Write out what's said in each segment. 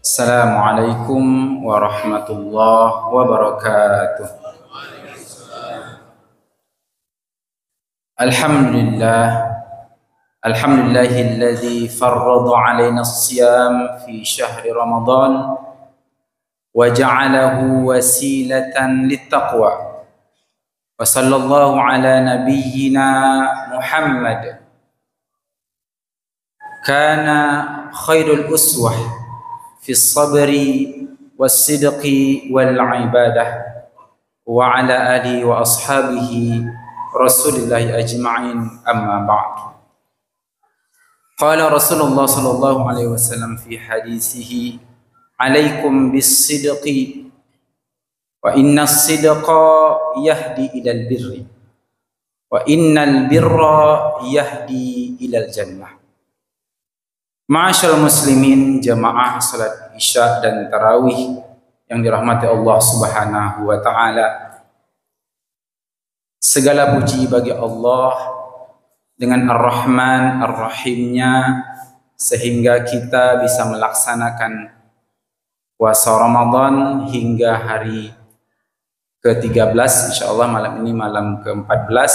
Assalamualaikum warahmatullahi wabarakatuh. Alhamdulillah, alhamdulillahilladzi farrada alaina as-siyam fi syahri Ramadan wa ja'alahu wasilatan lit-taqwa. Wa sallallahu ala nabiyyina Muhammad. Kana khairul uswah fi sabri was-sidqi wal-ibadah wa ala alihi wa ashabihi rasulillahi ajma'in, amma ba'd. Qala Rasulullah sallallahu alaihi wasallam fi hadisihi, alaikum bis-sidqi wa inna as-sidqa yahdi ilal birri wa innal birra yahdi ilal jannah. Ma'asyal muslimin, jamaah salat isya dan tarawih yang dirahmati Allah subhanahu wa ta'ala. Segala puji bagi Allah dengan Ar-Rahman Ar-Rahimnya, sehingga kita bisa melaksanakan puasa Ramadan hingga hari ke-13, insyaallah malam ini malam ke-14.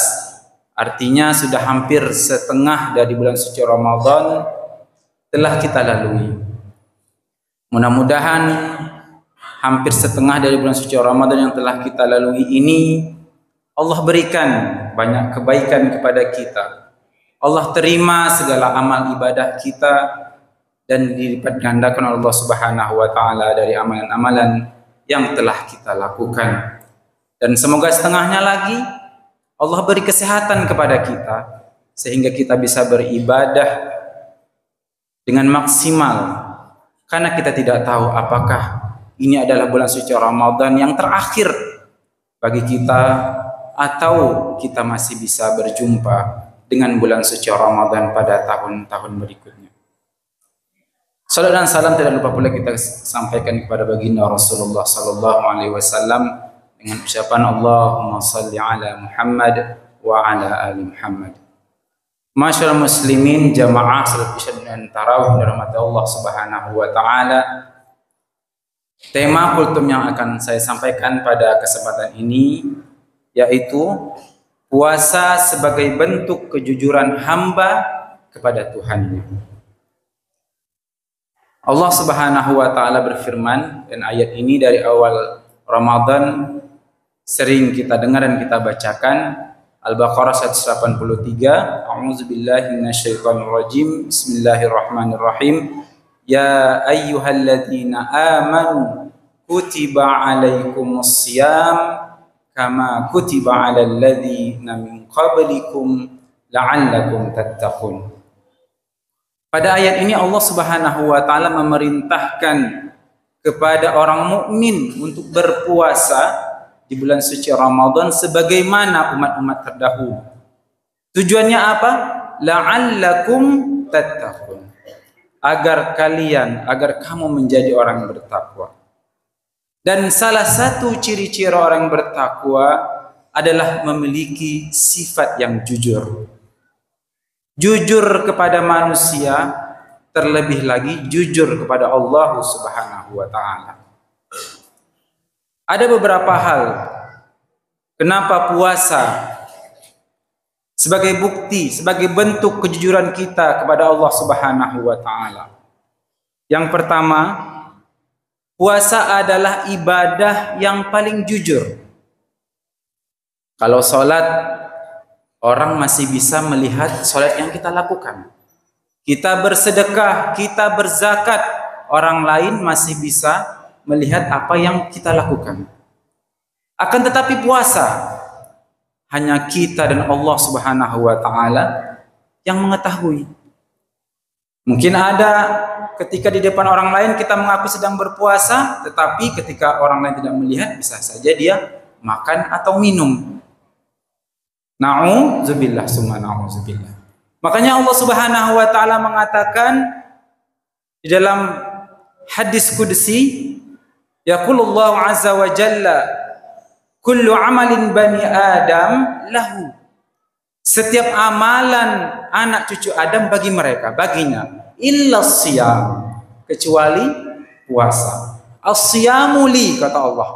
Artinya sudah hampir setengah dari bulan suci Ramadan telah kita lalui. Mudah-mudahan hampir setengah dari bulan suci Ramadan yang telah kita lalui ini Allah berikan banyak kebaikan kepada kita. Allah terima segala amal ibadah kita dan dilipat gandakan Allah Subhanahu wa taala dari amalan-amalan yang telah kita lakukan. Dan semoga setengahnya lagi Allah beri kesehatan kepada kita sehingga kita bisa beribadah dengan maksimal, karena kita tidak tahu apakah ini adalah bulan suci Ramadan yang terakhir bagi kita atau kita masih bisa berjumpa dengan bulan suci Ramadan pada tahun-tahun berikutnya. Salam dan salam tidak lupa pula kita sampaikan kepada baginda Rasulullah sallallahu alaihi wasallam dengan ucapan Allahumma salli ala Muhammad wa ala ali Muhammad. Masyaallah muslimin, jamaah salat isya dan tarawih dirahmati Allah Subhanahu wa taala. Tema kultum yang akan saya sampaikan pada kesempatan ini yaitu puasa sebagai bentuk kejujuran hamba kepada Tuhannya. Allah Subhanahu wa taala berfirman, dan ayat ini dari awal Ramadan sering kita dengar dan kita bacakan. Al-Baqarah 183. A'udzubillahi minasyaitonirrajim. Bismillahirrahmanirrahim. Ya ayyuhalladzina amanu kutiba 'alaikumussyam kama kutiba 'alal ladzina min qablikum la'allakum tattaqun. Pada ayat ini Allah Subhanahu wa taala memerintahkan kepada orang mukmin untuk berpuasa di bulan suci Ramadan sebagaimana umat-umat terdahulu. Tujuannya apa? La'allakum tattaqun. Agar kamu menjadi orang bertakwa. Dan salah satu ciri-ciri orang bertakwa adalah memiliki sifat yang jujur. Jujur kepada manusia, terlebih lagi jujur kepada Allah Subhanahu wa taala. Ada beberapa hal kenapa puasa sebagai bukti, sebagai bentuk kejujuran kita kepada Allah Subhanahu wa taala. Yang pertama, puasa adalah ibadah yang paling jujur. Kalau sholat, orang masih bisa melihat sholat yang kita lakukan. Kita bersedekah, kita berzakat, orang lain masih bisa melihat apa yang kita lakukan. Akan tetapi puasa hanya kita dan Allah Subhanahu wa taala yang mengetahui. Mungkin ada ketika di depan orang lain kita mengaku sedang berpuasa, tetapi ketika orang lain tidak melihat bisa saja dia makan atau minum. Na'udzubillah summa na'udzubillah. Makanya Allah Subhanahu wa taala mengatakan di dalam hadis qudsi, yaqulullahu azza wa jalla, kullu amalin bani Adam lahu. Setiap amalan anak cucu Adam bagi mereka, baginya. Illa siyam, kecuali puasa. As-siyamu li, kata Allah.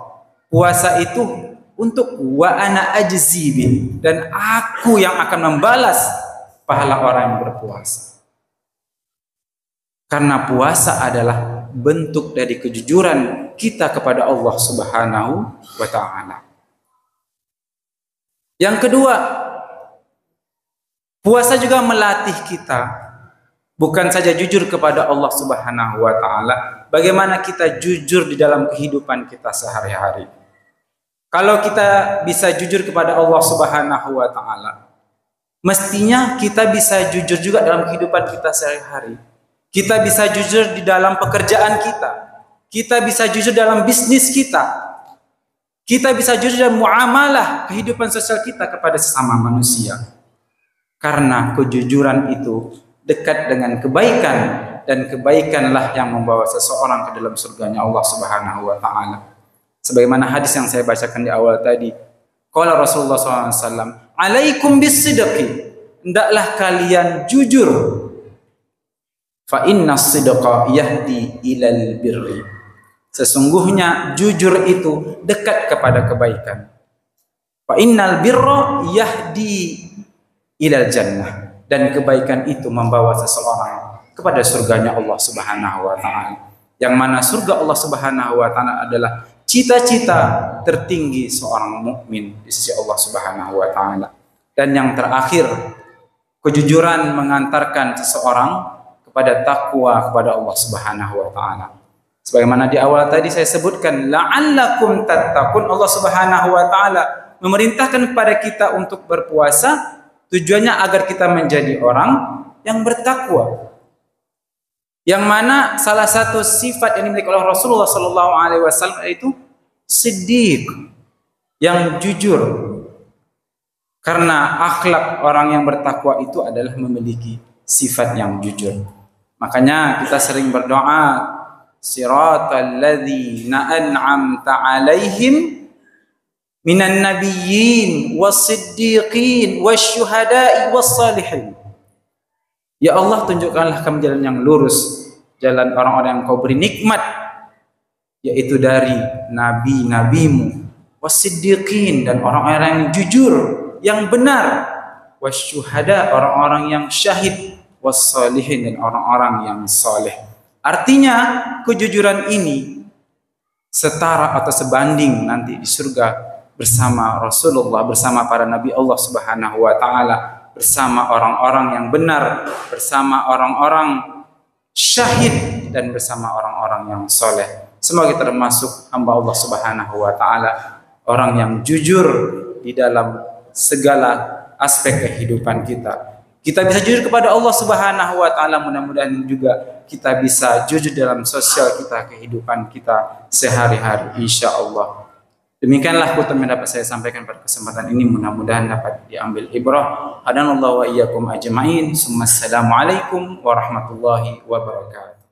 Puasa itu untuk wa ana ajzibin, dan aku yang akan membalas pahala orang yang berpuasa. Karena puasa adalah bentuk dari kejujuran kita kepada Allah Subhanahu wa ta'ala. Yang kedua, puasa juga melatih kita bukan saja jujur kepada Allah Subhanahu wa ta'ala, bagaimana kita jujur di dalam kehidupan kita sehari-hari. Kalau kita bisa jujur kepada Allah Subhanahu wa ta'ala, mestinya kita bisa jujur juga dalam kehidupan kita sehari-hari. Kita bisa jujur di dalam pekerjaan kita. Kita bisa jujur dalam bisnis kita. Kita bisa jujur dalam muamalah kehidupan sosial kita kepada sesama manusia. Karena kejujuran itu dekat dengan kebaikan, dan kebaikanlah yang membawa seseorang ke dalam surganya Allah Subhanahu wa ta'ala. Sebagaimana hadis yang saya bacakan di awal tadi, qala Rasulullah SAW, alaikum bis-sidqi, hendaklah kalian jujur, fa inna as-sidqa yahdi ilal birri. Sesungguhnya jujur itu dekat kepada kebaikan. Fa innal birra yahdi ilal jannah, dan kebaikan itu membawa seseorang kepada surganya Allah Subhanahu wa ta'ala. Yang mana surga Allah Subhanahu wa ta'ala adalah cita-cita tertinggi seorang mukmin di sisi Allah Subhanahu wa ta'ala. Dan yang terakhir, kejujuran mengantarkan seseorang kepada takwa kepada Allah Subhanahu wa ta'ala. Sebagaimana di awal tadi saya sebutkan, la'allakum tattaqun, Allah Subhanahu wa ta'ala memerintahkan kepada kita untuk berpuasa, tujuannya agar kita menjadi orang yang bertakwa. Yang mana salah satu sifat yang dimiliki oleh Rasulullah sallallahu alaihi wasallam yaitu siddiq, yang jujur. Karena akhlak orang yang bertakwa itu adalah memiliki sifat yang jujur. Makanya kita sering berdoa, siratal ladzina an'amta 'alaihim minan nabiyyin was-siddiqin wasyuhada'i was-salihin. Ya Allah, tunjukkanlah kami jalan yang lurus, jalan orang-orang yang Kau beri nikmat, yaitu dari nabi-nabimu, was-siddiqin, dan orang-orang yang jujur, yang benar, wasyuhada, orang-orang yang syahid, was-salihin, dan orang-orang yang saleh. Artinya kejujuran ini setara atau sebanding nanti di surga bersama Rasulullah, bersama para nabi Allah Subhanahu wa ta'ala, bersama orang-orang yang benar, bersama orang-orang syahid, dan bersama orang-orang yang soleh. Semoga kita termasuk hamba Allah Subhanahu wa ta'ala, orang yang jujur di dalam segala aspek kehidupan kita. Kita bisa jujur kepada Allah Subhanahu wa ta'ala, mudah-mudahan juga kita bisa jujur dalam sosial kita, kehidupan kita sehari-hari, insya Allah. Demikianlah kutub yang dapat saya sampaikan pada kesempatan ini, mudah-mudahan dapat diambil ibrah. Hadanallahu wa iyyakum ajma'in. Assalamualaikum warahmatullahi wabarakatuh.